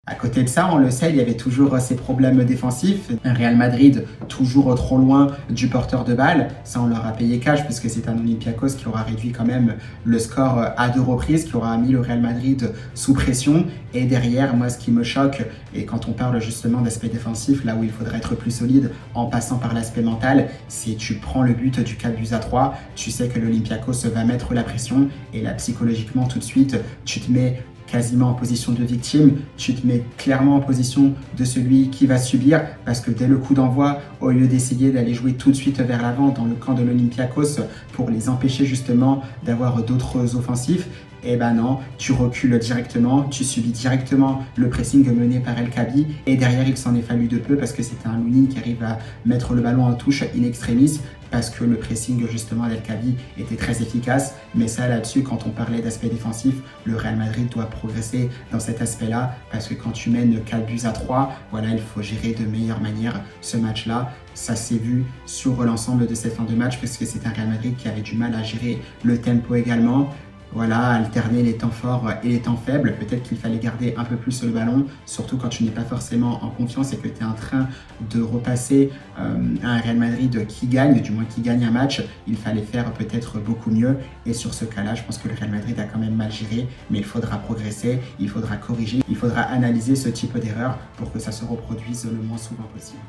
À côté de ça, on le sait, il y avait toujours ces problèmes défensifs. Un Real Madrid toujours trop loin du porteur de balle. Ça, on leur a payé cash puisque c'est un Olympiakos qui aura réduit quand même le score à 2 reprises, qui aura mis le Real Madrid sous pression. Et derrière, moi, ce qui me choque, et quand on parle justement d'aspect défensif, là où il faudrait être plus solide en passant par l'aspect mental, c'est tu prends le but du 4-3, tu sais que l'Olympiakos va mettre la pression et là, psychologiquement, tout de suite, tu te mets quasiment en position de victime, tu te mets clairement en position de celui qui va subir parce que dès le coup d'envoi, au lieu d'essayer d'aller jouer tout de suite vers l'avant dans le camp de l'Olympiakos pour les empêcher justement d'avoir d'autres offensifs, eh ben non, tu recules directement, tu subis directement le pressing mené par El Kaabi et derrière il s'en est fallu de peu parce que c'était un Lunin qui arrive à mettre le ballon en touche in extremis parce que le pressing justement d'El Kaabi était très efficace. Mais ça là-dessus, quand on parlait d'aspect défensif, le Real Madrid doit progresser dans cet aspect-là parce que quand tu mènes 4-3, voilà, il faut gérer de meilleure manière ce match-là. Ça s'est vu sur l'ensemble de cette fin de match parce que c'est un Real Madrid qui avait du mal à gérer le tempo également. Voilà, alterner les temps forts et les temps faibles. Peut-être qu'il fallait garder un peu plus le ballon, surtout quand tu n'es pas forcément en confiance et que tu es en train de repasser à un Real Madrid qui gagne, du moins qui gagne un match. Il fallait faire peut-être beaucoup mieux. Et sur ce cas-là, je pense que le Real Madrid a quand même mal géré, mais il faudra progresser, il faudra corriger, il faudra analyser ce type d'erreur pour que ça se reproduise le moins souvent possible.